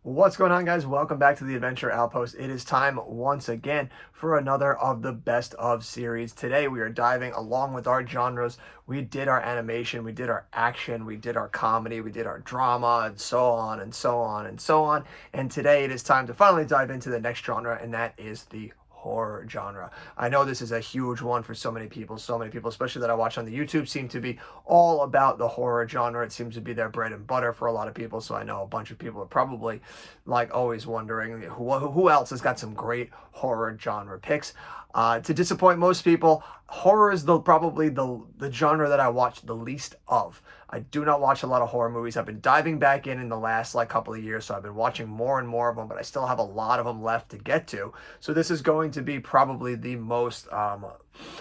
What's going on, guys? Welcome back to the Adventure Outpost. It is time once again for another of the best of series. Today we are diving along with our genres. We did our animation, we did our action, we did our comedy, we did our drama, and so on and so on and so on. And today it is time to finally dive into the next genre, and that is the horror genre. I know this is a huge one for so many people. So many people, especially that I watch on the YouTube, seem to be all about the horror genre. It seems to be their bread and butter for a lot of people. So I know a bunch of people are probably like always wondering who else has got some great horror genre picks. To disappoint most people, horror is probably the genre that I watch the least of. I do not watch a lot of horror movies. I've been diving back in the last couple of years, so I've been watching more and more of them, but I still have a lot of them left to get to. So this is going to be probably the most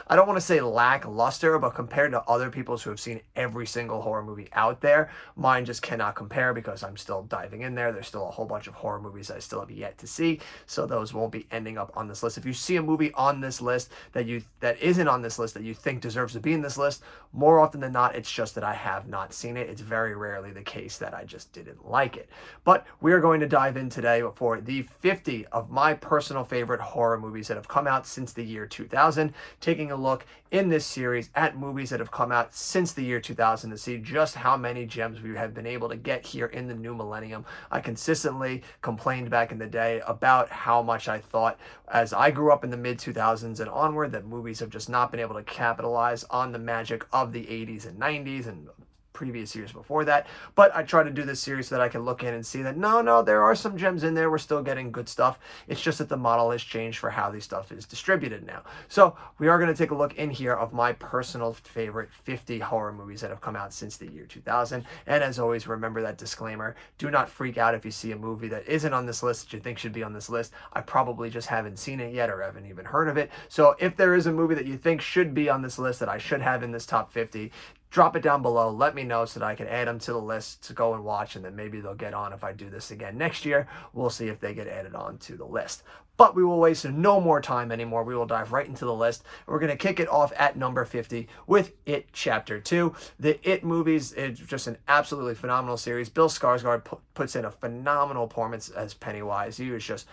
I don't want to say lackluster, but compared to other people who have seen every single horror movie out there, mine just cannot compare because I'm still diving in there. There's still a whole bunch of horror movies I still have yet to see, so those won't be ending up on this list. If you see a movie on this list that isn't on this list that you think deserves to be in this list, more often than not, it's just that I have not seen it. It's very rarely the case that I just didn't like it. But we are going to dive in today for the 50 of my personal favorite horror movies that have come out since the year 2000, taking a look in this series at movies that have come out since the year 2000 to see just how many gems we have been able to get here in the new millennium. I consistently complained back in the day about how much I thought, as I grew up in the mid 2000s and onward, that movies have just not been able to capitalize on the magic of the 80s and 90s and previous years before that. But I try to do this series so that I can look in and see that no, there are some gems in there. We're still getting good stuff. It's just that the model has changed for how these stuff is distributed now. So we are going to take a look in here of my personal favorite 50 horror movies that have come out since the year 2000. And as always, remember that disclaimer. Do not freak out if you see a movie that isn't on this list that you think should be on this list. I probably just haven't seen it yet or haven't even heard of it. So if there is a movie that you think should be on this list that I should have in this top 50, drop it down below. Let me know so that I can add them to the list to go and watch, and then maybe they'll get on if I do this again next year. We'll see if they get added on to the list. But we will waste no more time anymore. We will dive right into the list. We're going to kick it off at number 50 with It Chapter 2. The It movies, it's just an absolutely phenomenal series. Bill Skarsgård puts in a phenomenal performance as Pennywise. He was just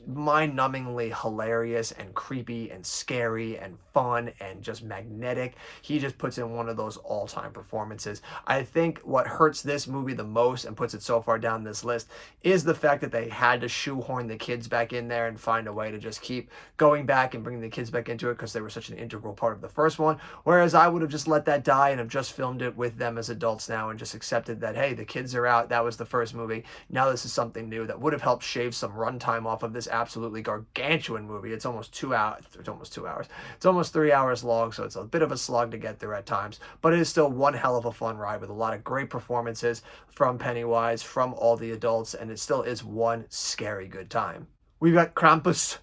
mind-numbingly hilarious and creepy and scary and fun and just magnetic. He just puts in one of those all-time performances. I think what hurts this movie the most and puts it so far down this list is the fact that they had to shoehorn the kids back in there and find a way to just keep going back and bringing the kids back into it because they were such an integral part of the first one. Whereas I would have just let that die and have just filmed it with them as adults now and just accepted that, hey, the kids are out. That was the first movie. Now this is something new that would have helped shave some runtime off of this absolutely gargantuan movie. It's almost 2 hours. It's almost 2 hours. It's almost 3 hours long, so it's a bit of a slog to get through at times. But it is still one hell of a fun ride with a lot of great performances from Pennywise, from all the adults, and it still is one scary good time. We've got Krampus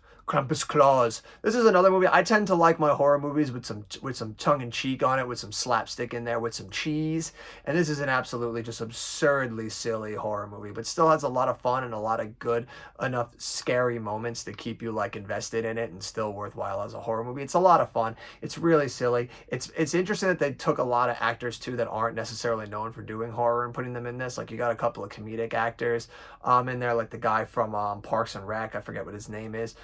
Claus. This is another movie. I tend to like my horror movies with some tongue in cheek on it, with some slapstick in there, with some cheese. And this is an absolutely just absurdly silly horror movie, but still has a lot of fun and a lot of good enough scary moments to keep you invested in it and still worthwhile as a horror movie. It's a lot of fun. It's really silly. It's interesting that they took a lot of actors too that aren't necessarily known for doing horror and putting them in this. Like you got a couple of comedic actors in there, like the guy from Parks and Rec. I forget what his name is.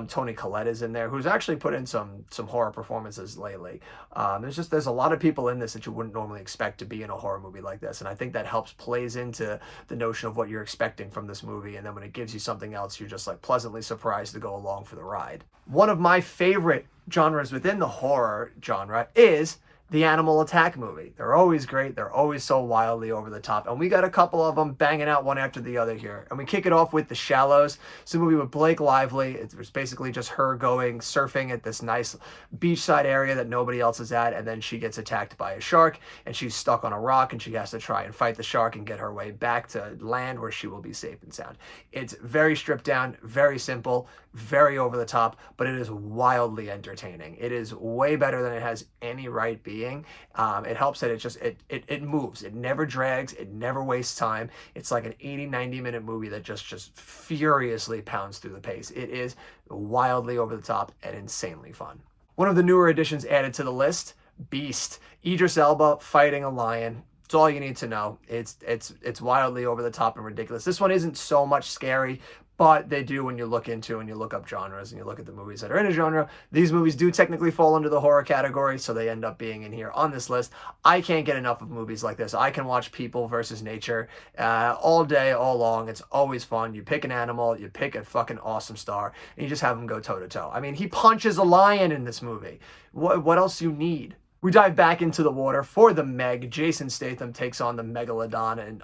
Toni Collette is in there, who's actually put in some horror performances lately. There's a lot of people in this that you wouldn't normally expect to be in a horror movie like this, and I think that plays into the notion of what you're expecting from this movie, and then when it gives you something else, you're just pleasantly surprised to go along for the ride. One of my favorite genres within the horror genre is the animal attack movie. They're always great. They're always so wildly over the top. And we got a couple of them banging out one after the other here. And we kick it off with The Shallows. It's a movie with Blake Lively. It was basically just her going surfing at this nice beachside area that nobody else is at. And then she gets attacked by a shark and she's stuck on a rock and she has to try and fight the shark and get her way back to land where she will be safe and sound. It's very stripped down, very simple, very over the top, but it is wildly entertaining. It is way better than it has any right being. It helps that it moves. It never drags. It never wastes time. It's like an 80-90 minute movie that just furiously pounds through the pace. It is wildly over the top and insanely fun. One of the newer additions added to the list, Beast. Idris Elba fighting a lion. It's all you need to know. It's wildly over the top and ridiculous. This one isn't so much scary, but they do when you look into and you look up genres and you look at the movies that are in a genre. These movies do technically fall under the horror category, so they end up being in here on this list. I can't get enough of movies like this. I can watch People versus Nature all day, all long. It's always fun. You pick an animal, you pick a fucking awesome star, and you just have them go toe to toe. I mean, he punches a lion in this movie. What else you need? We dive back into the water for the Meg. Jason Statham takes on the Megalodon, and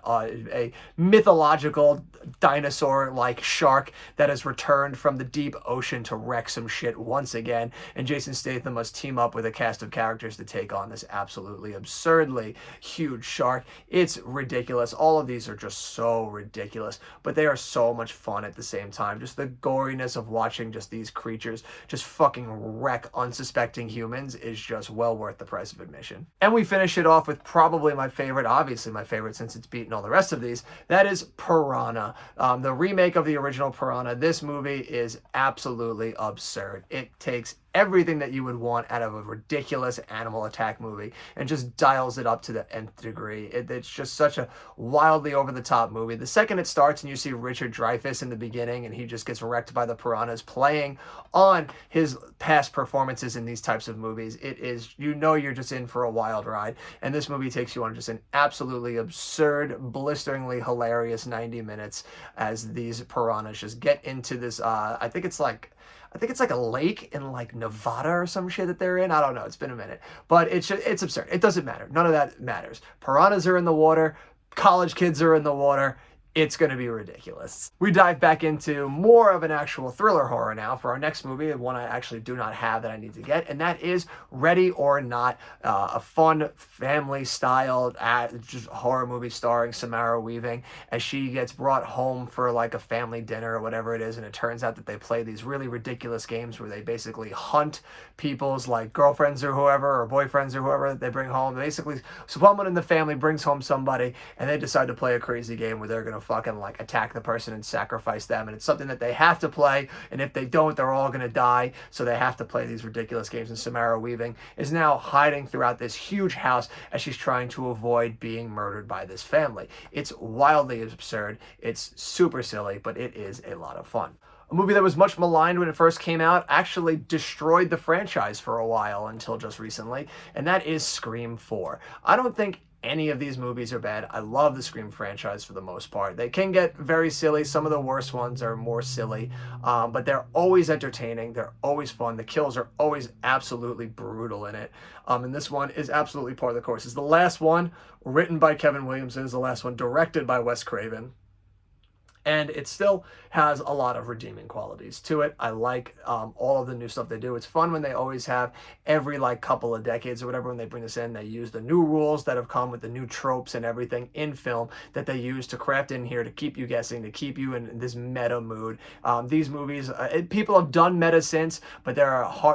a mythological dinosaur-like shark that has returned from the deep ocean to wreck some shit once again. And Jason Statham must team up with a cast of characters to take on this absolutely absurdly huge shark. It's ridiculous. All of these are just so ridiculous, but they are so much fun at the same time. Just the goriness of watching just these creatures just fucking wreck unsuspecting humans is just well worth the price of admission. And we finish it off with probably my favorite, obviously my favorite since it's beaten all the rest of these, that is Piranha. The remake of the original Piranha. This movie is absolutely absurd. It takes everything that you would want out of a ridiculous animal attack movie and just dials it up to the nth degree. It's just such a wildly over-the-top movie. The second it starts and you see Richard Dreyfuss in the beginning and he just gets wrecked by the piranhas playing on his past performances in these types of movies, it is, you know, you're just in for a wild ride. And this movie takes you on just an absolutely absurd, blisteringly hilarious 90 minutes as these piranhas just get into this, I think it's like a lake in like Nevada or some shit that they're in. I don't know. It's been a minute. But it's absurd. It doesn't matter. None of that matters. Piranhas are in the water. College kids are in the water. It's going to be ridiculous. We dive back into more of an actual thriller horror now for our next movie, one I actually do not have that I need to get, and that is Ready or Not, a fun family-style just horror movie starring Samara Weaving as she gets brought home for like a family dinner or whatever it is, and it turns out that they play these really ridiculous games where they basically hunt people's like girlfriends or whoever or boyfriends or whoever that they bring home. Basically, someone in the family brings home somebody and they decide to play a crazy game where they're going to fucking like attack the person and sacrifice them, and it's something that they have to play, and if they don't they're all gonna die, so they have to play these ridiculous games. And Samara Weaving is now hiding throughout this huge house as she's trying to avoid being murdered by this family. It's wildly absurd, it's super silly, but it is a lot of fun. A movie that was much maligned when it first came out actually destroyed the franchise for a while until just recently, and that is Scream 4. I don't think any of these movies are bad. I love the Scream franchise for the most part. They can get very silly. Some of the worst ones are more silly, but they're always entertaining. They're always fun. The kills are always absolutely brutal in it. And this one is absolutely par for the course. It's the last one written by Kevin Williamson. It's the last one directed by Wes Craven. And it still has a lot of redeeming qualities to it. I like all of the new stuff they do. It's fun when they always have every like couple of decades or whatever when they bring this in. They use the new rules that have come with the new tropes and everything in film that they use to craft in here to keep you guessing, to keep you in this meta mood. These movies, people have done meta since, but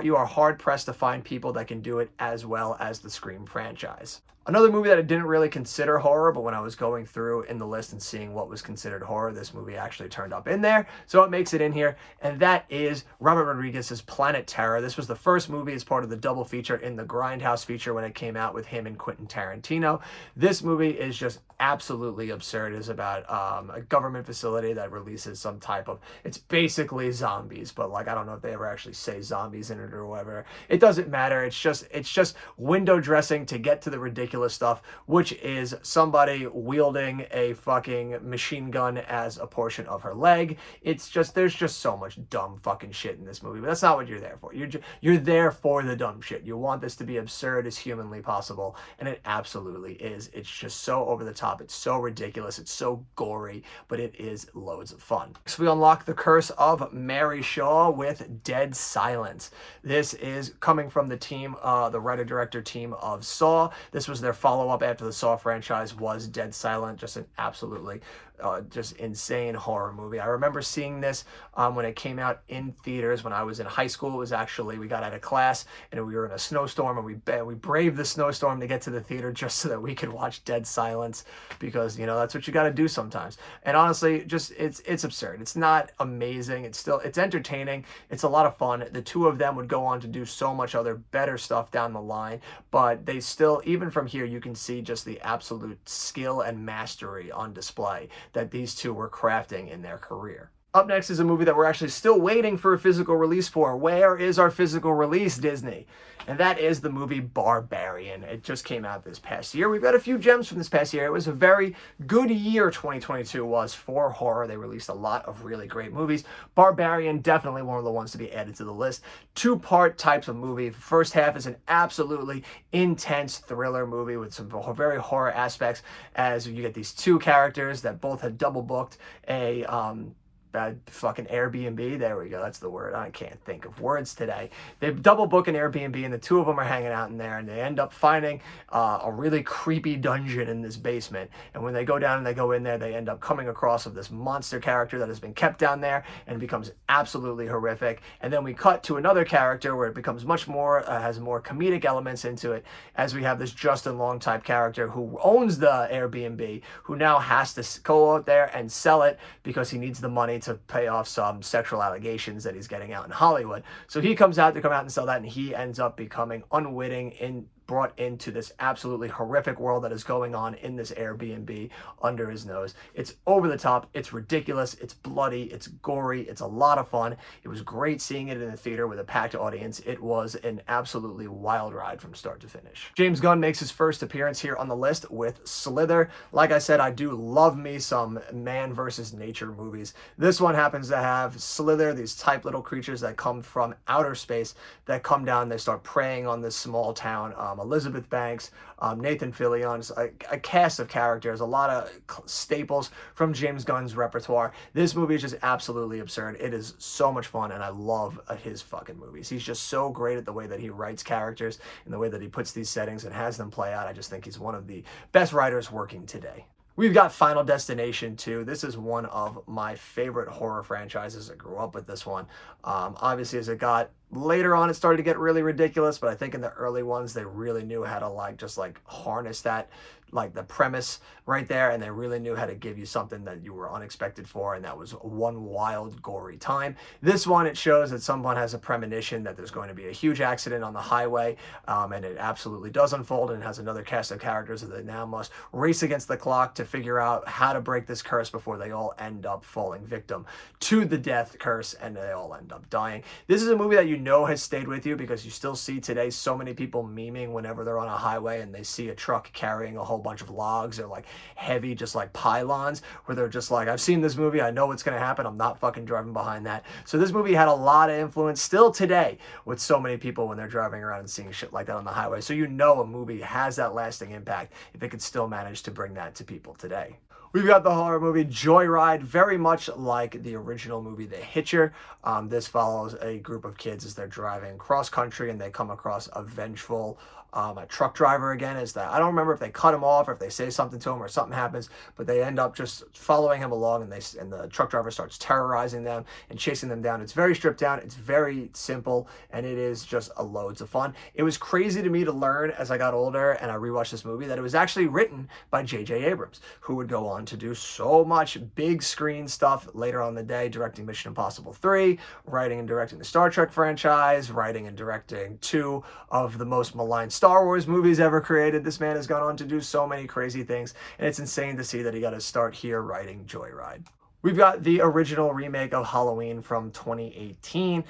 you are hard pressed to find people that can do it as well as the Scream franchise. Another movie that I didn't really consider horror, but when I was going through in the list and seeing what was considered horror, this movie actually turned up in there, so it makes it in here, and that is Robert Rodriguez's Planet Terror. This was the first movie as part of the double feature in the Grindhouse feature when it came out with him and Quentin Tarantino. This movie is just absolutely absurd. It's about a government facility that releases some type of, it's basically zombies, but like I don't know if they ever actually say zombies in it or whatever. It doesn't matter. It's just window dressing to get to the ridiculous stuff, which is somebody wielding a fucking machine gun as a portion of her leg. It's just, there's just so much dumb fucking shit in this movie, but that's not what you're there for. You're there for the dumb shit. You want this to be absurd as humanly possible, and it absolutely is. It's just so over the top. It's so ridiculous. It's so gory, but it is loads of fun. So we unlock The Curse of Mary Shaw with Dead Silence. This is coming from the team, the writer-director team of Saw. This was their follow-up after the Saw franchise was Dead Silent, just an absolutely just insane horror movie. I remember seeing this when it came out in theaters when I was in high school. It was actually, we got out of class and we were in a snowstorm, and we braved the snowstorm to get to the theater just so that we could watch Dead Silence, because you know that's what you got to do sometimes. And honestly, just it's absurd. It's not amazing. It's entertaining. It's a lot of fun. The two of them would go on to do so much other better stuff down the line, but they still, even from here, you can see just the absolute skill and mastery on display that these two were crafting in their career. Up next is a movie that we're actually still waiting for a physical release for. Where is our physical release, Disney? And that is the movie Barbarian. It just came out this past year. We've got a few gems from this past year. It was a very good year, 2022 was, for horror. They released a lot of really great movies. Barbarian, definitely one of the ones to be added to the list. Two-part types of movie. The first half is an absolutely intense thriller movie with some very horror aspects, as you get these two characters that both had double booked a fucking Airbnb. There we go. That's the word. I can't think of words today. They double book an Airbnb, and the two of them are hanging out in there, and they end up finding a really creepy dungeon in this basement. And when they go down and they go in there, they end up coming across of this monster character that has been kept down there, and it becomes absolutely horrific. And then we cut to another character where it becomes much more, has more comedic elements into it, as we have this Justin Long type character who owns the Airbnb, who now has to go out there and sell it because he needs the money to pay off some sexual allegations that he's getting out in Hollywood. So he comes out to come out and sell that, and he ends up becoming unwitting brought into this absolutely horrific world that is going on in this Airbnb under his nose. It's over the top, it's ridiculous, it's bloody, it's gory, it's a lot of fun. It was great seeing it in the theater with a packed audience. It was an absolutely wild ride from start to finish. James Gunn makes his first appearance here on the list with Slither. Like I said, I do love me some man versus nature movies. This one happens to have Slither, these type little creatures that come from outer space that come down, they start preying on this small town. Elizabeth Banks, Nathan Fillion, a cast of characters, a lot of staples from James Gunn's repertoire. This movie is just absolutely absurd. It is so much fun, and I love his fucking movies. He's just so great at the way that he writes characters and the way that he puts these settings and has them play out. I just think he's one of the best writers working today. We've got Final Destination 2. This is one of my favorite horror franchises. I grew up with this one. Obviously, as it got later on, it started to get really ridiculous, but I think in the early ones, they really knew how to just harness that, the premise right there, and they really knew how to give you something that you were unexpected for, and that was one wild, gory time. This one, it shows that someone has a premonition that there's going to be a huge accident on the highway, and it absolutely does unfold, and has another cast of characters that they now must race against the clock to figure out how to break this curse before they all end up falling victim to the death curse, and they all end up dying. This is a movie that you know has stayed with you, because you still see today so many people memeing whenever they're on a highway and they see a truck carrying a whole bunch of logs, or heavy pylons, where they're just I've seen this movie, I know what's going to happen, I'm not fucking driving behind that. So this movie had a lot of influence still today with so many people when they're driving around and seeing shit like that on the highway. So you know a movie has that lasting impact if it could still manage to bring that to people today. We've got the horror movie Joyride, very much like the original movie The Hitcher. This follows a group of kids as they're driving cross country, and they come across a vengeful a truck driver again. I don't remember if they cut him off or if they say something to him or something happens, but they end up just following him along, and the truck driver starts terrorizing them and chasing them down. It's very stripped down, it's very simple, and it is just loads of fun. It was crazy to me to learn as I got older and I rewatched this movie that it was actually written by J.J. Abrams, who would go on to do so much big screen stuff later on in the day, directing Mission Impossible 3, writing and directing the Star Trek franchise, writing and directing 2 of the most maligned Star Wars movies ever created. This man has gone on to do so many crazy things, and it's insane to see that he got to start here writing Joyride. We've got the original remake of Halloween from 2018.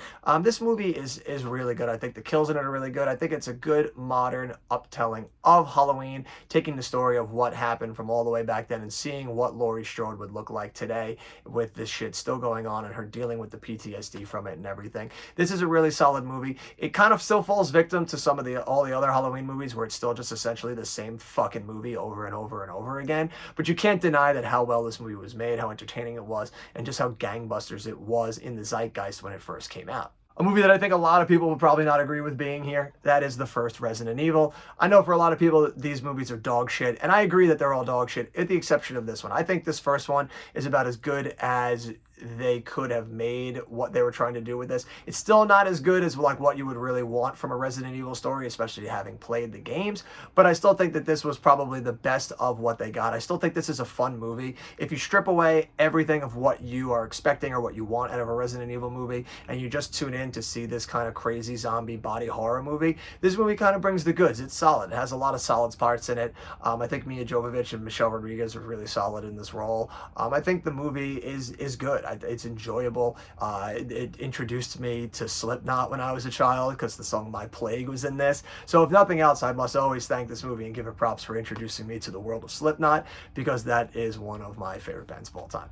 This movie is really good. I think the kills in it are really good. I think it's a good modern uptelling of Halloween, taking the story of what happened from all the way back then and seeing what Laurie Strode would look like today with this shit still going on and her dealing with the PTSD from it and everything. This is a really solid movie. It kind of still falls victim to all the other Halloween movies where it's still just essentially the same fucking movie over and over and over again. But you can't deny that how well this movie was made, how entertaining it was, and just how gangbusters it was in the zeitgeist when it first came out. A movie that I think a lot of people would probably not agree with being here, that is the first Resident Evil. I know for a lot of people these movies are dog shit, and I agree that they're all dog shit, with the exception of this one. I think this first one is about as good as they could have made what they were trying to do with this. It's still not as good as like what you would really want from a Resident Evil story, especially having played the games, but I still think that this was probably the best of what they got. I still think this is a fun movie. If you strip away everything of what you are expecting or what you want out of a Resident Evil movie, and you just tune in to see this kind of crazy zombie body horror movie, this movie kind of brings the goods. It's solid. It has a lot of solid parts in it. I think Mia Jovovich and Michelle Rodriguez are really solid in this role. I think the movie is good. It's enjoyable. It introduced me to Slipknot when I was a child because the song My Plague was in this. So if nothing else, I must always thank this movie and give it props for introducing me to the world of Slipknot, because that is one of my favorite bands of all time.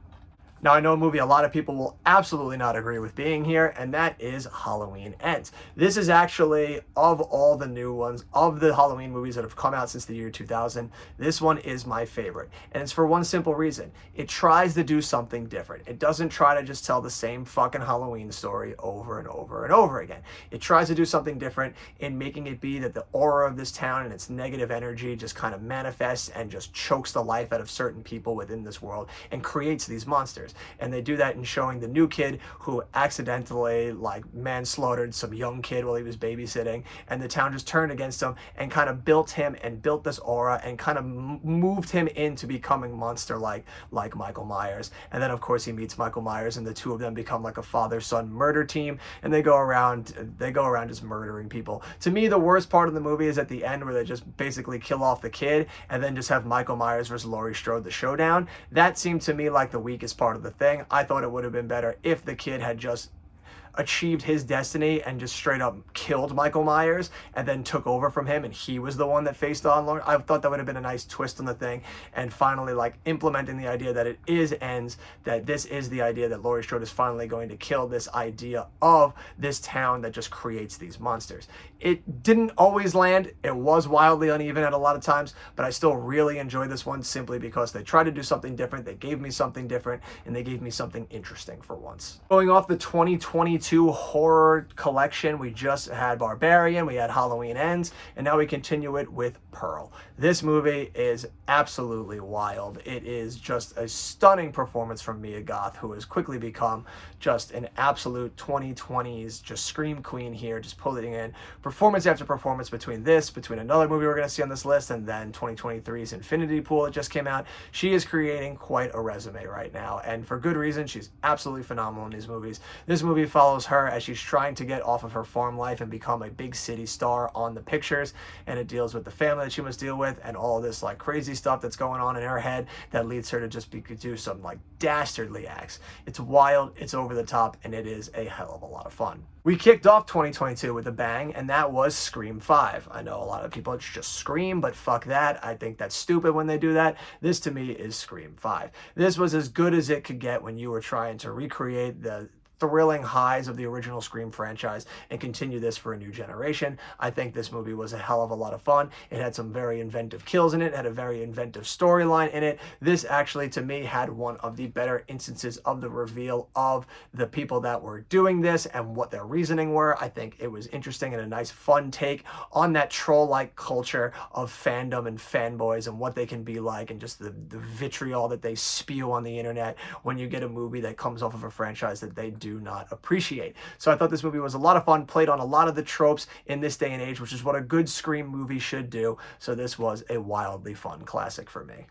Now, I know a movie a lot of people will absolutely not agree with being here, and that is Halloween Ends. This is actually, of all the new ones, of the Halloween movies that have come out since the year 2000, this one is my favorite. And it's for one simple reason. It tries to do something different. It doesn't try to just tell the same fucking Halloween story over and over and over again. It tries to do something different in making it be that the aura of this town and its negative energy just kind of manifests and just chokes the life out of certain people within this world and creates these monsters. And they do that in showing the new kid who accidentally like manslaughtered some young kid while he was babysitting, and the town just turned against him and kind of built him and built this aura and kind of moved him into becoming monster-like like Michael Myers. And then of course he meets Michael Myers, and the two of them become like a father-son murder team, and they go around just murdering people. To me, the worst part of the movie is at the end, where they just basically kill off the kid and then just have Michael Myers versus Laurie Strode the showdown. That seemed to me like the weakest part of the thing. I thought it would have been better if the kid had just achieved his destiny and just straight up killed Michael Myers and then took over from him, and he was the one that faced on Laurie. I thought that would have been a nice twist on the thing, and finally like implementing the idea that it is Ends, that this is the idea that Laurie Strode is finally going to kill this idea of this town that just creates these monsters. It didn't always land. It was wildly uneven at a lot of times, but I still really enjoyed this one simply because they tried to do something different. They gave me something different, and they gave me something interesting for once. Going off the 2022 horror collection, we just had Barbarian, we had Halloween Ends, and now we continue it with Pearl. This movie is absolutely wild. It is just a stunning performance from Mia Goth, who has quickly become just an absolute 2020s just scream queen here, just pulling in performance after performance between another movie we're going to see on this list, and then 2023's Infinity Pool that just came out. She is creating quite a resume right now, and for good reason. She's absolutely phenomenal in these movies. This movie follows her as she's trying to get off of her farm life and become a big city star on the pictures, and it deals with the family that she must deal with and all this like crazy stuff that's going on in her head that leads her to just do some like dastardly acts. It's wild, it's over the top, and it is a hell of a lot of fun. We kicked off 2022 with a bang, and that was Scream 5. I know a lot of people, it's just Scream, but fuck that. I think that's stupid when they do that. This, to me, is Scream 5. This was as good as it could get when you were trying to recreate the thrilling highs of the original Scream franchise and continue this for a new generation. I think this movie was a hell of a lot of fun. It had some very inventive kills in it, had a very inventive storyline in it. This actually, to me, had one of the better instances of the reveal of the people that were doing this and what their reasoning were. I think it was interesting and a nice fun take on that troll-like culture of fandom and fanboys and what they can be like, and just the vitriol that they spew on the internet when you get a movie that comes off of a franchise that they do not appreciate. So I thought this movie was a lot of fun, played on a lot of the tropes in this day and age, which is what a good Scream movie should do. So this was a wildly fun classic for me.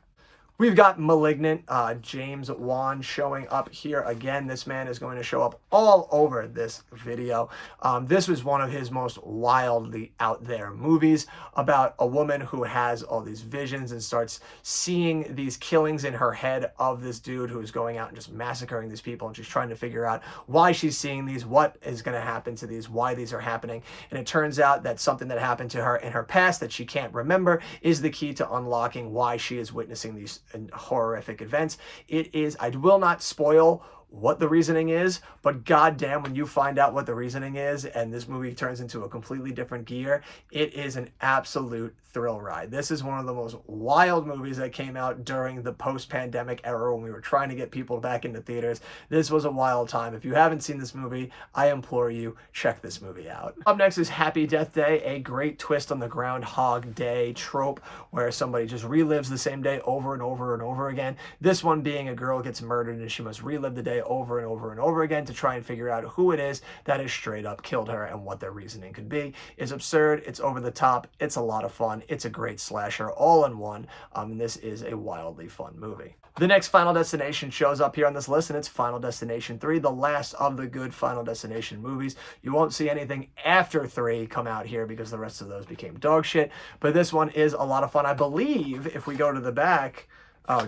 We've got Malignant, James Wan showing up here again. This man is going to show up all over this video. This was one of his most wildly out there movies about a woman who has all these visions and starts seeing these killings in her head of this dude who is going out and just massacring these people, and she's trying to figure out why she's seeing these, what is going to happen to these, why these are happening. And it turns out that something that happened to her in her past that she can't remember is the key to unlocking why she is witnessing these horrific events. It is, I will not spoil what the reasoning is, but goddamn, when you find out what the reasoning is and this movie turns into a completely different gear, it is an absolute thrill ride. This is one of the most wild movies that came out during the post-pandemic era when we were trying to get people back into theaters. This was a wild time. If you haven't seen this movie, I implore you, check this movie out. Up next is Happy Death Day, a great twist on the Groundhog Day trope where somebody just relives the same day over and over and over again. This one being a girl gets murdered and she must relive the day day over and over and over again to try and figure out who it is that has straight up killed her and what their reasoning could be. It's absurd, it's over the top, it's a lot of fun, it's a great slasher all in one, and this is a wildly fun movie. The next Final Destination shows up here on this list, and it's Final Destination 3, the last of the good Final Destination movies. You won't see anything after 3 come out here because the rest of those became dog shit, but this one is a lot of fun. I believe, if we go to the back,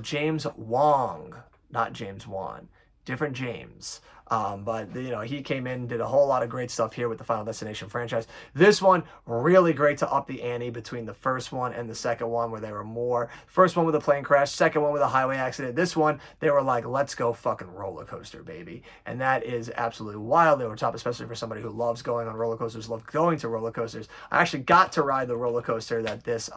James Wong, not James Wan, different James. But he came in, did a whole lot of great stuff here with the Final Destination franchise. This one, really great to up the ante between the first one and the second one, where they were more, first one with a plane crash, second one with a highway accident. This one, they were like, let's go fucking roller coaster, baby. And that is absolutely wildly over top, especially for somebody who loves going on roller coasters, loves going to roller coasters. I actually got to ride the roller coaster that this,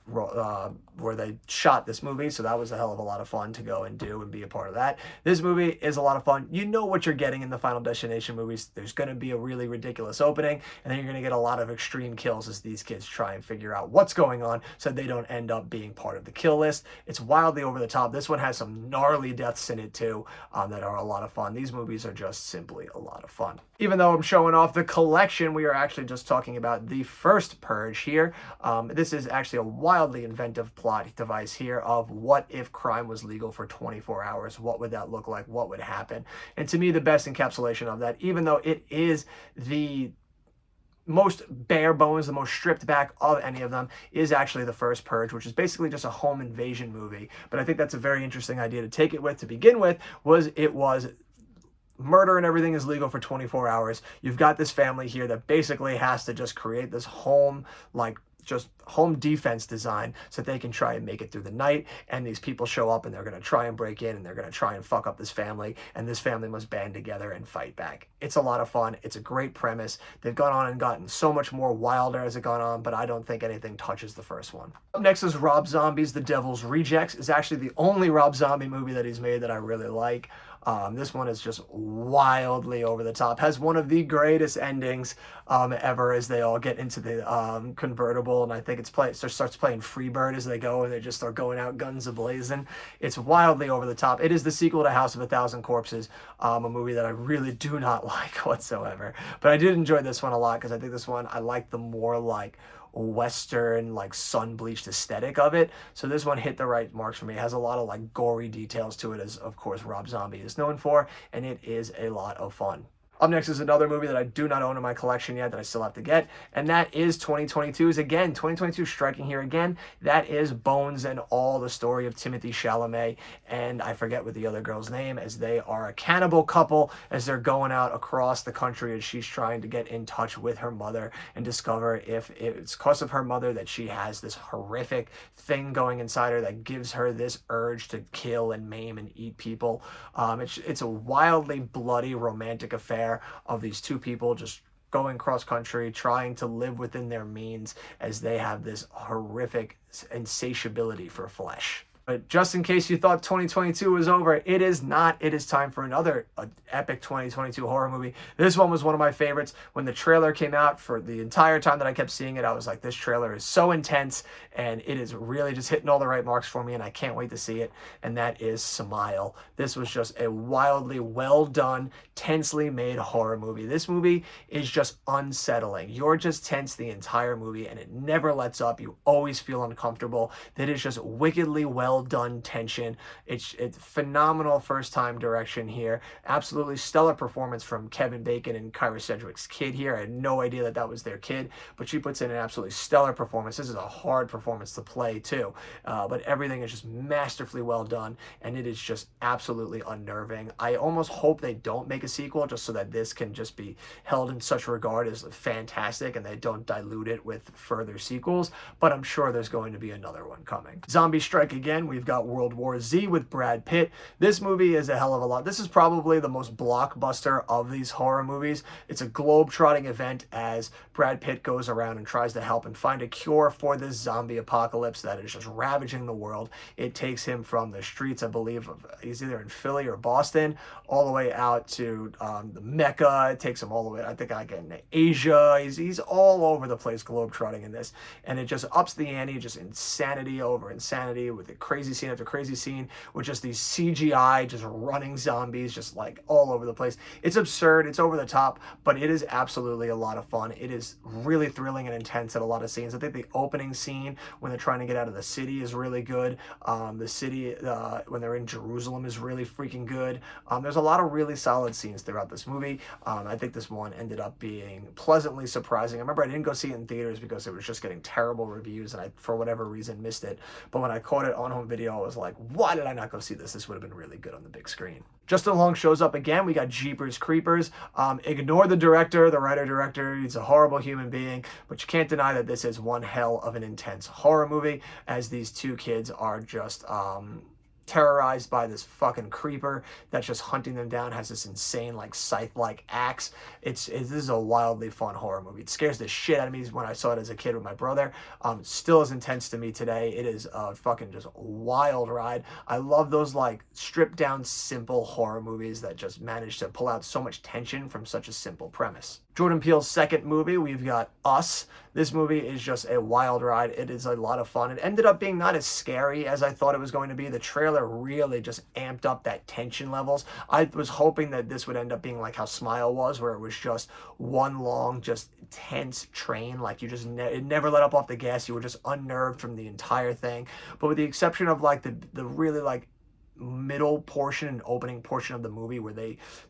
where they shot this movie, so that was a hell of a lot of fun to go and do and be a part of that. This movie is a lot of fun. You know what you're getting in the Final Destination movies. There's going to be a really ridiculous opening, and then you're going to get a lot of extreme kills as these kids try and figure out what's going on so they don't end up being part of the kill list. It's wildly over the top. This one has some gnarly deaths in it too, that are a lot of fun. These movies are just simply a lot of fun. Even though I'm showing off the collection, we are actually just talking about the first Purge here. This is actually a wildly inventive plot device here of what if crime was legal for 24 hours? What would that look like? What would happen? And to me, the best encapsulation of that, even though it is the most bare bones, the most stripped back of any of them, is actually the first Purge, which is basically just a home invasion movie. But I think that's a very interesting idea to take it with. To begin with, was murder and everything is legal for 24 hours. You've got this family here that basically has to just create this home defense design so that they can try and make it through the night. And these people show up and they're going to try and break in and they're going to try and fuck up this family. And this family must band together and fight back. It's a lot of fun. It's a great premise. They've gone on and gotten so much more wilder as it gone on, but I don't think anything touches the first one. Up next is Rob Zombie's The Devil's Rejects. It's actually the only Rob Zombie movie that he's made that I really like. This one is just wildly over the top. Has one of the greatest endings ever as they all get into the convertible, and I think it starts playing Freebird as they go, and they just start going out guns a-blazing. It's wildly over the top. It is the sequel to House of a Thousand Corpses, a movie that I really do not like whatsoever. But I did enjoy this one a lot because I think this one I like the more like Western, like sun-bleached aesthetic of it. So this one hit the right marks for me. It has a lot of like gory details to it, as of course Rob Zombie is known for, and it is a lot of fun. Up next is another movie that I do not own in my collection yet that I still have to get, and that is 2022's again. 2022 striking here again. That is Bones and All, the story of Timothée Chalamet, and I forget what the other girl's name, as they are a cannibal couple as they're going out across the country as she's trying to get in touch with her mother and discover if it's because of her mother that she has this horrific thing going inside her that gives her this urge to kill and maim and eat people. It's a wildly bloody romantic affair of these two people just going cross country, trying to live within their means as they have this horrific insatiability for flesh. But just in case you thought 2022 was over, it is not. It is time for another epic 2022 horror movie. This one was one of my favorites. When the trailer came out, for the entire time that I kept seeing it, I was like, this trailer is so intense, and it is really just hitting all the right marks for me, and I can't wait to see it, and that is Smile. This was just a wildly well done, tensely made horror movie. This movie is just unsettling. You're just tense the entire movie, and it never lets up. You always feel uncomfortable. That is just wickedly well done tension. It's phenomenal first time direction here. Absolutely stellar performance from Kevin Bacon and Kyra Sedgwick's kid here. I had no idea that that was their kid, but she puts in an absolutely stellar performance. This is a hard performance to play too, but everything is just masterfully well done, and it is just absolutely unnerving. I almost hope they don't make a sequel just so that this can just be held in such regard as fantastic and they don't dilute it with further sequels, but I'm sure there's going to be another one coming. Zombie Strike Again, we've got World War Z with Brad Pitt. This movie is a hell of a lot. This is probably the most blockbuster of these horror movies. It's a globe-trotting event as Brad Pitt goes around and tries to help and find a cure for this zombie apocalypse that is just ravaging the world. It takes him from the streets, I believe, he's either in Philly or Boston, all the way out to the Mecca. It takes him all the way, I think, in Asia. He's all over the place globe-trotting in this, and it just ups the ante, just insanity over insanity with the crazy crazy scene after crazy scene with just these CGI, just running zombies, just like all over the place. It's absurd, it's over the top, but it is absolutely a lot of fun. It is really thrilling and intense at a lot of scenes. I think the opening scene when they're trying to get out of the city is really good. The city, when they're in Jerusalem, is really freaking good. There's a lot of really solid scenes throughout this movie. I think this one ended up being pleasantly surprising. I remember I didn't go see it in theaters because it was just getting terrible reviews, and I, for whatever reason, missed it. But when I caught it on home video, I was like, why did I not go see this? This would have been really good on the big screen. Justin Long shows up again. We got Jeepers Creepers. Ignore the director, the writer-director. He's a horrible human being, but you can't deny that this is one hell of an intense horror movie, as these two kids are just terrorized by this fucking creeper that's just hunting them down, has this insane like scythe-like axe. This is a wildly fun horror movie. It scares the shit out of me when I saw it as a kid with my brother. Still as intense to me today. It is a fucking just wild ride. I love those like stripped down simple horror movies that just manage to pull out so much tension from such a simple premise. Jordan Peele's second movie, we've got Us. This movie is just a wild ride. It is a lot of fun. It ended up being not as scary as I thought it was going to be. The trailer really just amped up that tension levels. I was hoping that this would end up being like how Smile was, where it was just one long, just tense train. Like you just, it never let up off the gas. You were just unnerved from the entire thing. But with the exception of like the really like middle portion and opening portion of the movie where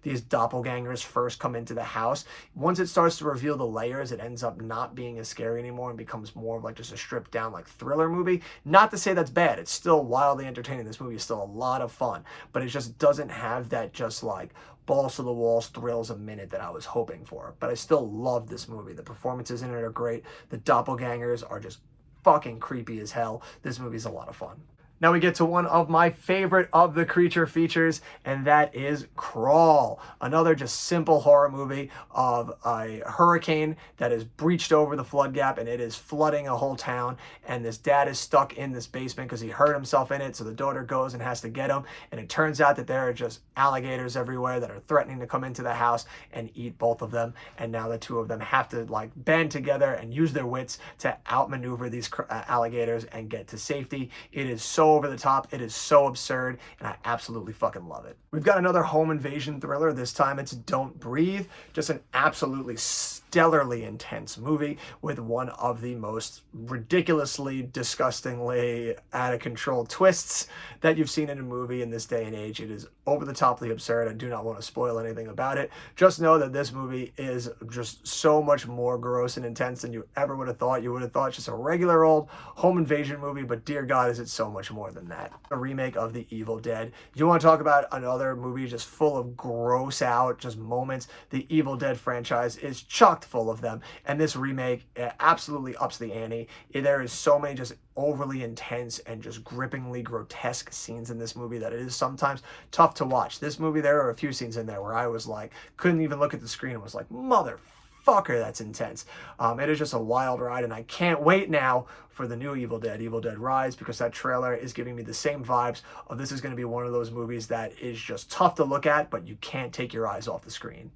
these doppelgangers first come into the house, once it starts to reveal the layers, it ends up not being as scary anymore and becomes more of like just a stripped down like thriller movie. Not to say that's bad, it's still wildly entertaining. This movie is still a lot of fun, but it just doesn't have that just like balls to the walls thrills a minute that I was hoping for. But I still love this movie. The performances in it are great. The doppelgangers are just fucking creepy as hell. This movie's a lot of fun. Now we get to one of my favorite of the creature features, and that is Crawl. Another just simple horror movie of a hurricane that has breached over the flood gap, and it is flooding a whole town, and this dad is stuck in this basement because he hurt himself in it, so the daughter goes and has to get him, and it turns out that there are just alligators everywhere that are threatening to come into the house and eat both of them, and now the two of them have to like band together and use their wits to outmaneuver these alligators and get to safety. It is so over the top, it is so absurd, and I absolutely fucking love it. We've got another home invasion thriller. This time it's Don't Breathe. Just an absolutely stellarly intense movie with one of the most ridiculously, disgustingly out of control twists that you've seen in a movie in this day and age. It is over the toply absurd. I do not want to spoil anything about it. Just know that this movie is just so much more gross and intense than you ever would have thought. You would have thought it's just a regular old home invasion movie, but dear God, is it so much more than that. A remake of The Evil Dead. You want to talk about another movie just full of gross out just moments? The Evil Dead franchise is chocked full of them, and this remake absolutely ups the ante. There is so many just overly intense and just grippingly grotesque scenes in this movie that it is sometimes tough to watch. This movie, there are a few scenes in there where I was like, couldn't even look at the screen and was like, motherfucker, that's intense. It is just a wild ride, and I can't wait now for the new Evil Dead Rise, because that trailer is giving me the same vibes of this is going to be one of those movies that is just tough to look at, but you can't take your eyes off the screen.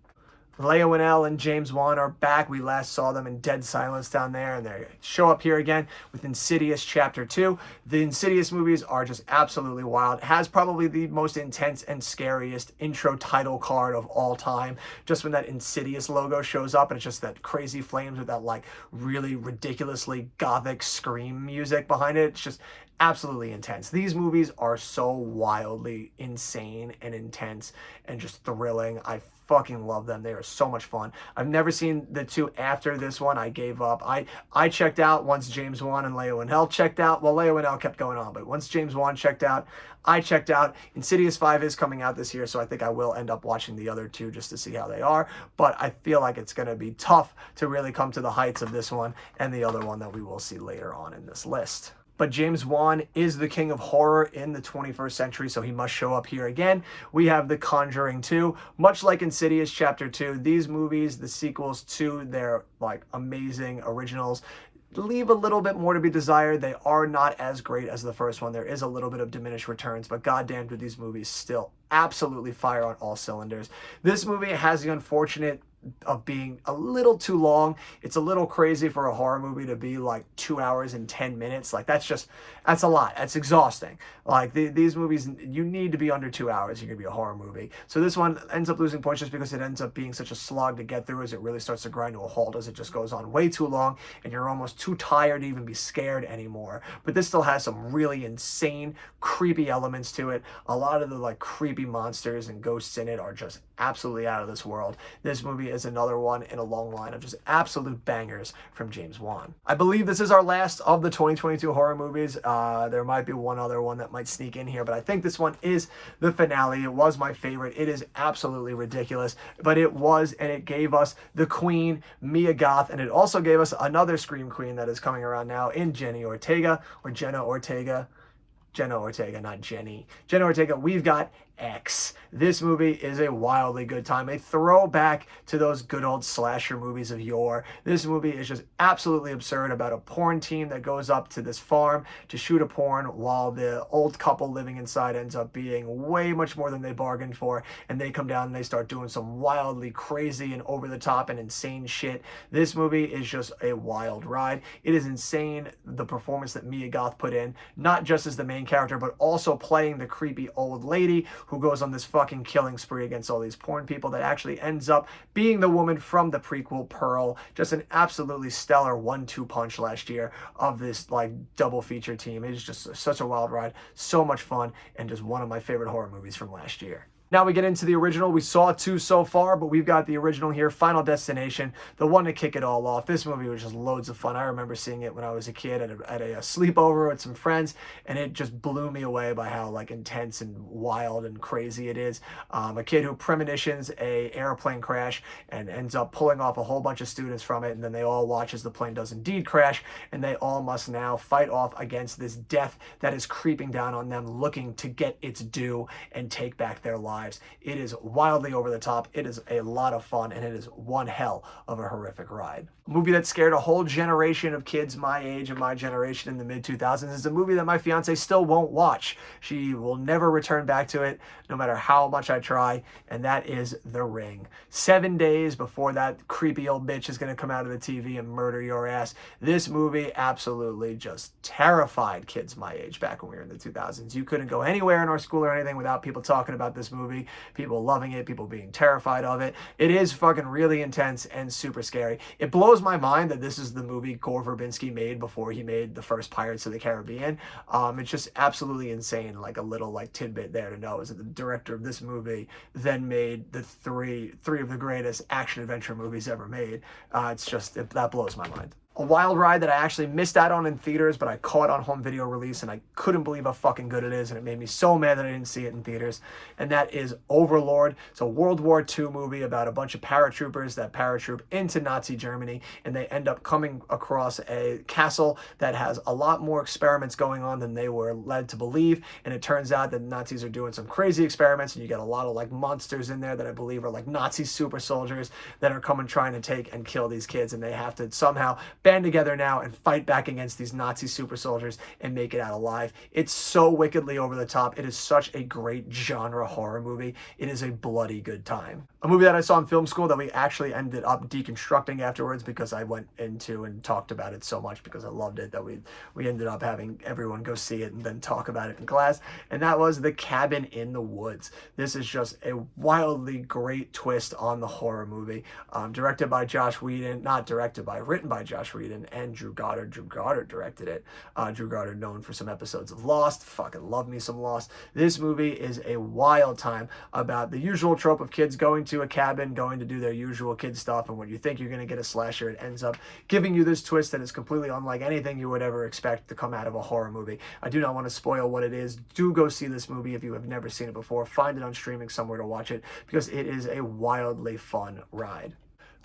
Leigh Whannell and James Wan are back. We last saw them in Dead Silence down there, and they show up here again with Insidious Chapter 2. The Insidious movies are just absolutely wild. It has probably the most intense and scariest intro title card of all time. Just when that Insidious logo shows up, and it's just that crazy flames with that like really ridiculously gothic scream music behind it. It's just absolutely intense. These movies are so wildly insane and intense and just thrilling. I fucking love them. They are so much fun. I've never seen the two after this one. I gave up. I checked out once James Wan and Leigh Whannell checked out. Well, Leigh Whannell kept going on, but once James Wan checked out, I checked out. Insidious 5 is coming out this year, so I think I will end up watching the other two just to see how they are, but I feel like it's going to be tough to really come to the heights of this one and the other one that we will see later on in this list. But James Wan is the king of horror in the 21st century, so he must show up here again. We have The Conjuring 2. Much like Insidious Chapter 2, these movies, the sequels to their like amazing originals, leave a little bit more to be desired. They are not as great as the first one. There is a little bit of diminished returns, but goddamn do these movies still absolutely fire on all cylinders. This movie has the unfortunate of being a little too long. It's a little crazy for a horror movie to be like 2 hours and 10 minutes. Like that's a lot. That's exhausting. Like these movies, you need to be under 2 hours. You're gonna be a horror movie. So this one ends up losing points just because it ends up being such a slog to get through as it really starts to grind to a halt as it just goes on way too long and you're almost too tired to even be scared anymore. But this still has some really insane, creepy elements to it. A lot of the like creepy monsters and ghosts in it are just absolutely out of this world. This movie is another one in a long line of just absolute bangers from James Wan. I believe this is our last of the 2022 horror movies. There might be one other one that might sneak in here, but I think this one is the finale. It was my favorite. It is absolutely ridiculous, but it was, and it gave us the queen, Mia Goth, and it also gave us another Scream queen that is coming around now in Jenna Ortega, not Jenny. Jenna Ortega, we've got X. This movie is a wildly good time, a throwback to those good old slasher movies of yore. This movie is just absolutely absurd about a porn team that goes up to this farm to shoot a porn while the old couple living inside ends up being way much more than they bargained for, and they come down and they start doing some wildly crazy and over the top and insane shit. This movie is just a wild ride. It is insane, the performance that Mia Goth put in, not just as the main character, but also playing the creepy old lady who goes on this fucking killing spree against all these porn people that actually ends up being the woman from the prequel, Pearl. Just an absolutely stellar 1-2 punch last year of this like double feature team. It is just such a wild ride, so much fun, and just one of my favorite horror movies from last year. Now we get into the original. We saw 2 so far, but we've got the original here, Final Destination, the one to kick it all off. This movie was just loads of fun. I remember seeing it when I was a kid at a sleepover with some friends, and it just blew me away by how like intense and wild and crazy it is. A kid who premonitions a airplane crash and ends up pulling off a whole bunch of students from it, and then they all watch as the plane does indeed crash, and they all must now fight off against this death that is creeping down on them, looking to get its due and take back their lives. It is wildly over the top. It is a lot of fun, and it is one hell of a horrific ride. A movie that scared a whole generation of kids my age and my generation in the mid-2000s is a movie that my fiance still won't watch. She will never return back to it, no matter how much I try, and that is The Ring. 7 days before that creepy old bitch is going to come out of the TV and murder your ass. This movie absolutely just terrified kids my age back when we were in the 2000s. You couldn't go anywhere in our school or anything without people talking about this movie, people loving it, people being terrified of it. It is fucking really intense and super scary. It blows my mind that this is the movie Gore Verbinski made before he made the first Pirates of the Caribbean. It's just absolutely insane. Like a little like tidbit there to know is that the director of this movie then made the three of the greatest action adventure movies ever made. That blows my mind. A wild ride that I actually missed out on in theaters, but I caught on home video release, and I couldn't believe how fucking good it is, and it made me so mad that I didn't see it in theaters, and that is Overlord. It's a World War II movie about a bunch of paratroopers that paratroop into Nazi Germany, and they end up coming across a castle that has a lot more experiments going on than they were led to believe, and it turns out that the Nazis are doing some crazy experiments, and you get a lot of like monsters in there that I believe are like Nazi super soldiers that are coming trying to take and kill these kids, and they have to somehow band together now and fight back against these Nazi super soldiers and make it out alive. It's so wickedly over the top. It is such a great genre horror movie. It is a bloody good time. A movie that I saw in film school that we actually ended up deconstructing afterwards because I went into and talked about it so much because I loved it that we ended up having everyone go see it and then talk about it in class, and that was The Cabin in the Woods. This is just a wildly great twist on the horror movie. Directed by Josh Whedon, written by Josh Whedon and Drew Goddard. Drew Goddard directed it. Drew Goddard, known for some episodes of Lost. Fucking love me some Lost. This movie is a wild time about the usual trope of kids going to a cabin, going to do their usual kid stuff, and when you think you're going to get a slasher, it ends up giving you this twist that is completely unlike anything you would ever expect to come out of a horror movie. I do not want to spoil what it is. Do go see this movie if you have never seen it before. Find it on streaming somewhere to watch it because it is a wildly fun ride.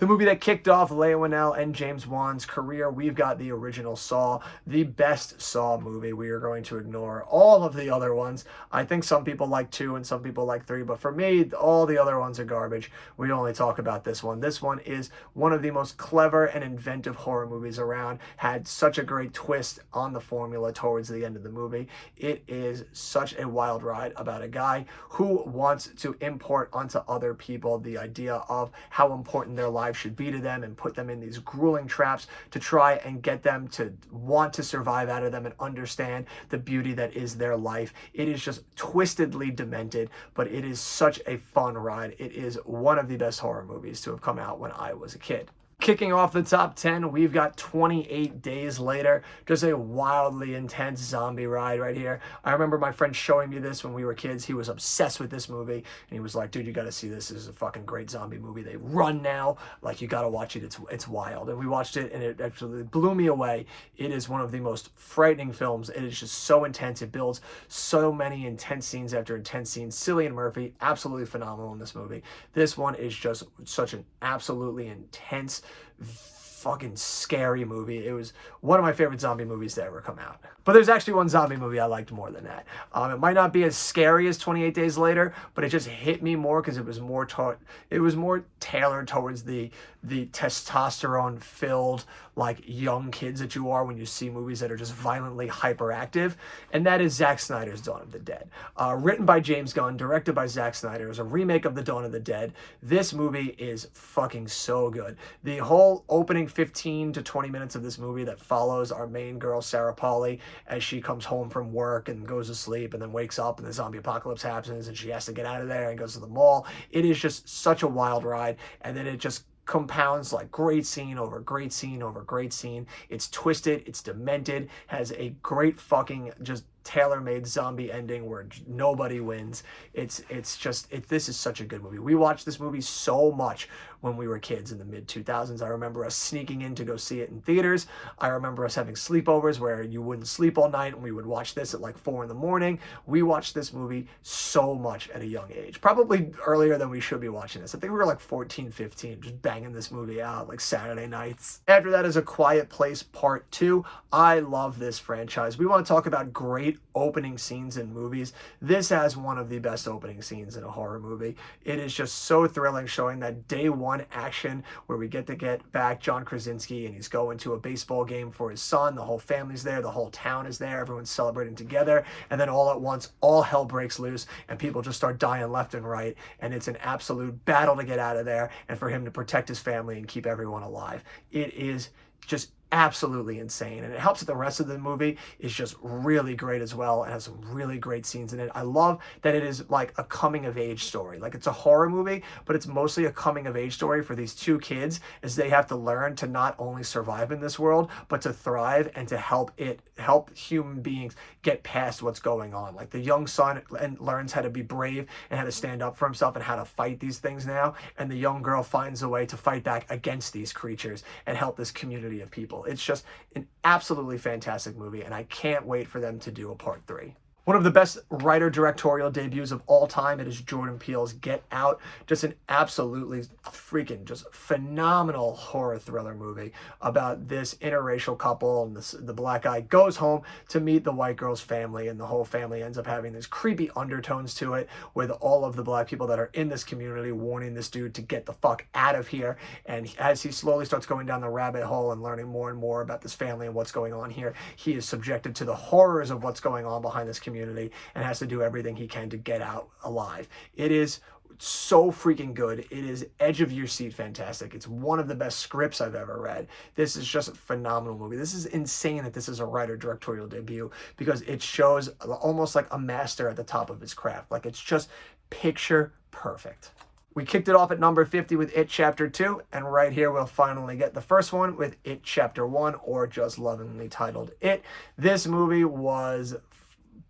The movie that kicked off Leigh Whannell and James Wan's career, we've got the original Saw, the best Saw movie. We are going to ignore all of the other ones. I think some people like 2 and some people like 3, but for me, all the other ones are garbage. We only talk about this one. This one is one of the most clever and inventive horror movies around. Had such a great twist on the formula towards the end of the movie. It is such a wild ride about a guy who wants to import onto other people the idea of how important their lives should be to them and put them in these grueling traps to try and get them to want to survive out of them and understand the beauty that is their life. It is just twistedly demented, but it is such a fun ride. It is one of the best horror movies to have come out when I was a kid. Kicking off the top 10, we've got 28 Days Later, just a wildly intense zombie ride right here. I remember my friend showing me this when we were kids. He was obsessed with this movie, and he was like, dude, you gotta see this. This is a fucking great zombie movie. They run now. Like, you gotta watch it. It's wild. And we watched it, and it absolutely blew me away. It is one of the most frightening films. It is just so intense. It builds so many intense scenes after intense scenes. Cillian Murphy, absolutely phenomenal in this movie. This one is just such an absolutely intense, fucking scary movie. It was one of my favorite zombie movies to ever come out. But there's actually one zombie movie I liked more than that. It might not be as scary as 28 Days Later, but it just hit me more because it was more tailored towards the testosterone filled, like, young kids that you are when you see movies that are just violently hyperactive. And that is Zack Snyder's Dawn of the Dead. Written by James Gunn, directed by Zack Snyder. It was a remake of the Dawn of the Dead. This movie is fucking so good. The whole opening 15 to 20 minutes of this movie that follows our main girl, Sarah Polley, as she comes home from work and goes to sleep and then wakes up and the zombie apocalypse happens and she has to get out of there and goes to the mall. It is just such a wild ride, and then it just compounds like great scene over great scene over great scene. It's twisted, it's demented, has a great fucking just tailor-made zombie ending where nobody wins. This is such a good movie. We watched this movie so much when we were kids in the mid-2000s. I remember us sneaking in to go see it in theaters. I remember us having sleepovers where you wouldn't sleep all night and we would watch this at like 4 in the morning. We watched this movie so much at a young age, probably earlier than we should be watching this. I think we were like 14, 15, just banging this movie out like Saturday nights. After that is A Quiet Place Part 2. I love this franchise. We want to talk about great opening scenes in movies. This has one of the best opening scenes in a horror movie. It is just so thrilling, showing that day one action where we get back John Krasinski and he's going to a baseball game for his son. The whole family's there. The whole town is there. Everyone's celebrating together. And then all at once, all hell breaks loose and people just start dying left and right. And it's an absolute battle to get out of there and for him to protect his family and keep everyone alive. It is just absolutely insane, and it helps that the rest of the movie is just really great as well. It has some really great scenes in it. I love that it is like a coming of age story. Like, it's a horror movie, but it's mostly a coming of age story for these 2 kids as they have to learn to not only survive in this world, but to thrive and to help human beings get past what's going on. Like, the young son learns how to be brave and how to stand up for himself and how to fight these things now, and the young girl finds a way to fight back against these creatures and help this community of people. It's just an absolutely fantastic movie, and I can't wait for them to do a part 3. One of the best writer-directorial debuts of all time. It is Jordan Peele's Get Out. Just an absolutely freaking just phenomenal horror thriller movie about this interracial couple, and the black guy goes home to meet the white girl's family, and the whole family ends up having these creepy undertones to it with all of the black people that are in this community warning this dude to get the fuck out of here. And as he slowly starts going down the rabbit hole and learning more and more about this family and what's going on here, he is subjected to the horrors of what's going on behind this community and has to do everything he can to get out alive. It is so freaking good. It is edge of your seat fantastic. It's one of the best scripts I've ever read. This is just a phenomenal movie. This is insane that this is a writer directorial debut because it shows almost like a master at the top of his craft. Like, it's just picture perfect. We kicked it off at number 50 with It Chapter 2, and right here we'll finally get the first one with It Chapter 1, or just lovingly titled It. This movie was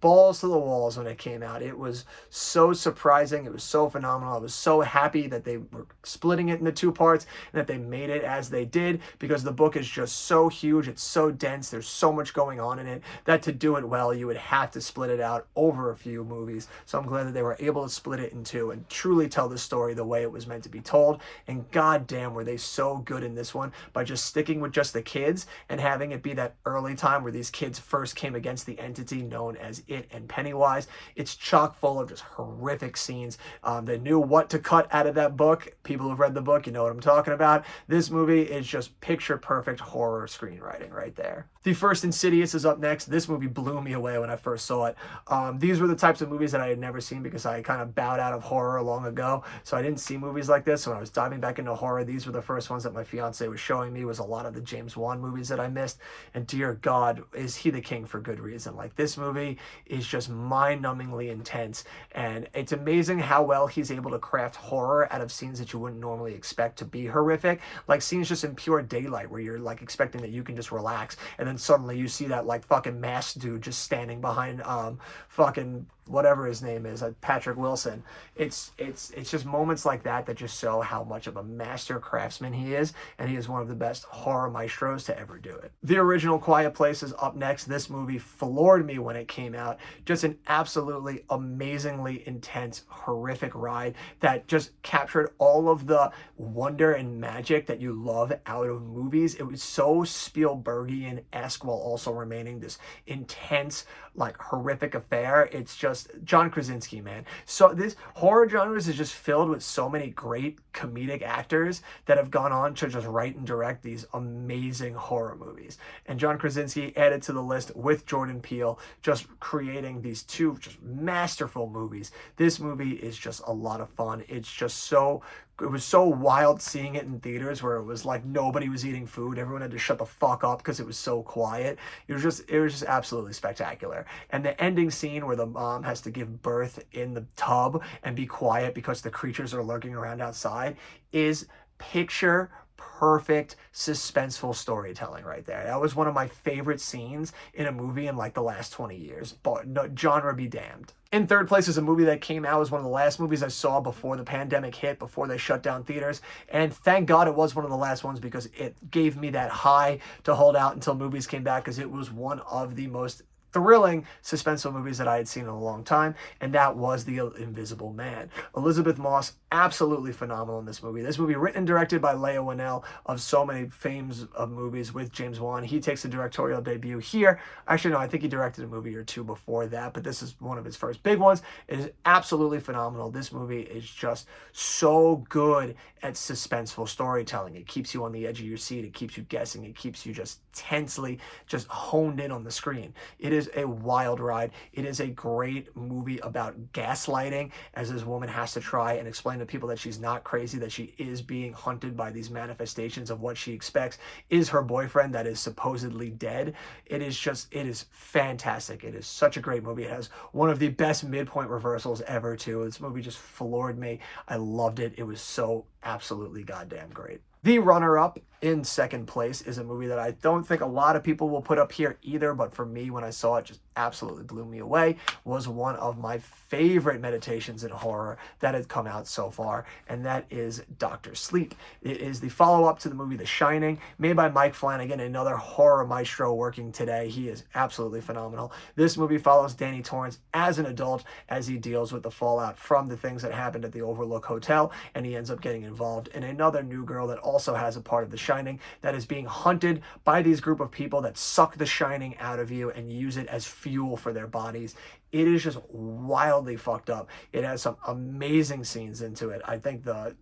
balls to the walls when it came out. It was so surprising. It was so phenomenal. I was so happy that they were splitting it into 2 parts and that they made it as they did, because the book is just so huge. It's so dense. There's so much going on in it that to do it well, you would have to split it out over a few movies. So I'm glad that they were able to split it in 2 and truly tell the story the way it was meant to be told. And goddamn, were they so good in this one by just sticking with just the kids and having it be that early time where these kids first came against the entity known as It and Pennywise. It's chock full of just horrific scenes. They knew what to cut out of that book. People who've read the book, you know what I'm talking about. This movie is just picture perfect horror screenwriting right there. The first Insidious is up next. This movie blew me away when I first saw it. These were the types of movies that I had never seen because I kind of bowed out of horror long ago. So I didn't see movies like this. So when I was diving back into horror, these were the first ones that my fiance was showing me. Was a lot of the James Wan movies that I missed. And dear God, is he the king for good reason. Like, this movie is just mind-numbingly intense. And it's amazing how well he's able to craft horror out of scenes that you wouldn't normally expect to be horrific. Like scenes just in pure daylight where you're like expecting that you can just relax. And then suddenly you see that like fucking masked dude just standing behind fucking whatever his name is, Patrick Wilson. It's just moments like that that just show how much of a master craftsman he is, and he is one of the best horror maestros to ever do it. The original Quiet Place is up next. This movie floored me when it came out. Just an absolutely amazingly intense, horrific ride that just captured all of the wonder and magic that you love out of movies. It was so Spielbergian-esque while also remaining this intense, like horrific affair. It's just John Krasinski, man. So this horror genres is just filled with so many great comedic actors that have gone on to just write and direct these amazing horror movies. And John Krasinski added to the list with Jordan Peele, just creating these 2 just masterful movies. This movie is just a lot of fun. It's just so it was so wild seeing it in theaters where it was like nobody was eating food. Everyone had to shut the fuck up because it was so quiet. It was just absolutely spectacular. And the ending scene where the mom has to give birth in the tub and be quiet because the creatures are lurking around outside is picture perfect suspenseful storytelling right there. That was one of my favorite scenes in a movie in like the last 20 years. But no, genre be damned. In third place is a movie that came out. It was one of the last movies I saw before the pandemic hit, before they shut down theaters. And thank God it was one of the last ones because it gave me that high to hold out until movies came back, because it was one of the most thrilling suspenseful movies that I had seen in a long time, and that was The Invisible Man. Elizabeth Moss, absolutely phenomenal in this movie. This movie written and directed by Leigh Whannell of so many fames of movies with James Wan. He takes the directorial debut here. Actually, no, I think he directed a movie or 2 before that, but this is one of his first big ones. It is absolutely phenomenal. This movie is just so good at suspenseful storytelling. It keeps you on the edge of your seat. It keeps you guessing. It keeps you just tensely just honed in on the screen. It is a wild ride. It is a great movie about gaslighting, as this woman has to try and explain to people that she's not crazy, that she is being hunted by these manifestations of what she expects is her boyfriend that is supposedly dead. It is fantastic. It is such a great movie. It has one of the best midpoint reversals ever too. This movie just floored me. I loved it. It was so absolutely goddamn great. The runner-up in second place is a movie that I don't think a lot of people will put up here either, but for me, when I saw it, just absolutely blew me away. Was one of my favorite meditations in horror that had come out so far, and that is Dr. Sleep. It is the follow-up to the movie The Shining, made by Mike Flanagan, another horror maestro working today. He is absolutely phenomenal. This movie follows Danny Torrance as an adult as he deals with the fallout from the things that happened at the Overlook Hotel, and he ends up getting involved in another new girl that also has a part of The Shining that is being hunted by these group of people that suck the Shining out of you and use it as fuel for their bodies. It is just wildly fucked up. It has some amazing scenes into it. I think the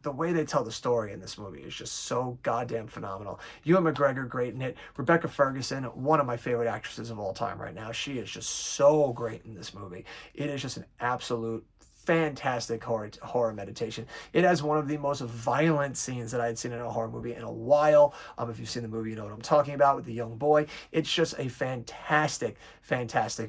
way they tell the story in this movie is just so goddamn phenomenal. Ewan McGregor, great in it. Rebecca Ferguson, one of my favorite actresses of all time right now. She is just so great in this movie. It is just an absolute fantastic horror meditation. It has one of the most violent scenes that I had seen in a horror movie in a while. If you've seen the movie, you know what I'm talking about with the young boy. It's just a fantastic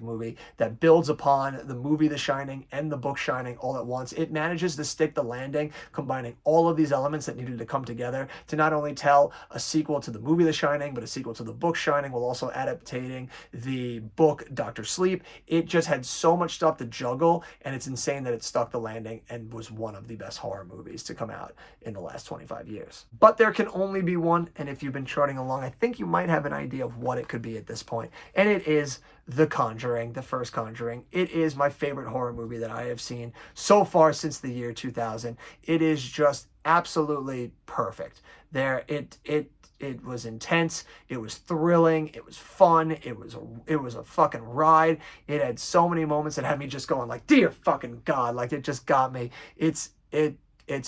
movie that builds upon the movie The Shining and the book Shining all at once. It manages to stick the landing, combining all of these elements that needed to come together to not only tell a sequel to the movie The Shining, but a sequel to the book Shining, while also adaptating the book Doctor Sleep. It just had so much stuff to juggle, and it's insane that it stuck the landing and was one of the best horror movies to come out in the last 25 years. But there can only be one, and if you've been trotting along, I think you might have an idea of what it could be at this point, and it is The Conjuring, the first Conjuring. It is my favorite horror movie that I have seen so far since the year 2000. It is just absolutely perfect. It was intense, it was thrilling, it was fun, it was a fucking ride. It had so many moments that had me just going like, dear fucking God, like it just got me. It's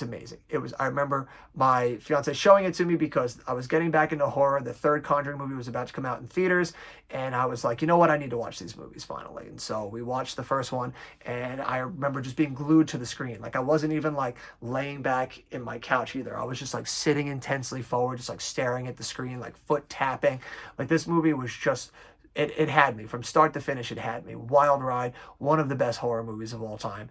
amazing. I remember my fiance showing it to me because I was getting back into horror. The third Conjuring movie was about to come out in theaters, and I was like, you know what, I need to watch these movies finally. And so we watched the first one, and I remember just being glued to the screen. Like I wasn't even like laying back in my couch either. I was just like sitting intensely forward, just like staring at the screen, like foot tapping. Like this movie was just, it had me from start to finish. It had me. Wild ride. One of the best horror movies of all time.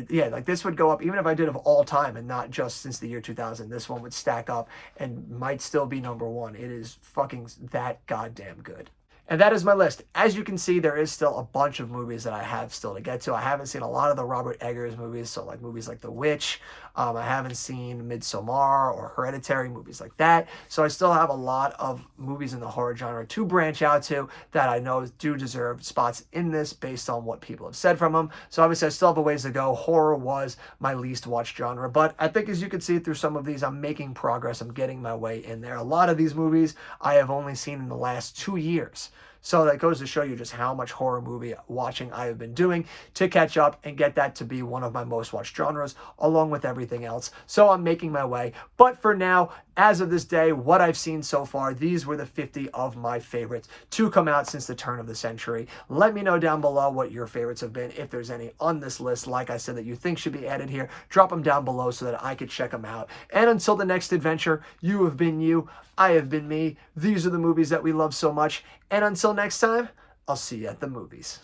Yeah, like this would go up even if I did of all time and not just since the year 2000. This one would stack up and might still be number one. It is fucking that goddamn good. And that is my list. As you can see, there is still a bunch of movies that I have still to get to. I haven't seen a lot of the Robert Eggers movies, so like movies like The Witch. I haven't seen Midsommar or Hereditary, movies like that. So I still have a lot of movies in the horror genre to branch out to that I know do deserve spots in this based on what people have said from them. So obviously I still have a ways to go. Horror was my least watched genre, but I think as you can see through some of these, I'm making progress. I'm getting my way in there. A lot of these movies I have only seen in the last 2 years. So that goes to show you just how much horror movie watching I have been doing to catch up and get that to be one of my most watched genres along with everything else. So I'm making my way. But for now, as of this day, what I've seen so far, these were the 50 of my favorites to come out since the turn of the century. Let me know down below what your favorites have been. If there's any on this list, like I said, that you think should be added here, drop them down below so that I could check them out. And until the next adventure, you have been you, I have been me. These are the movies that we love so much. And until next time, I'll see you at the movies.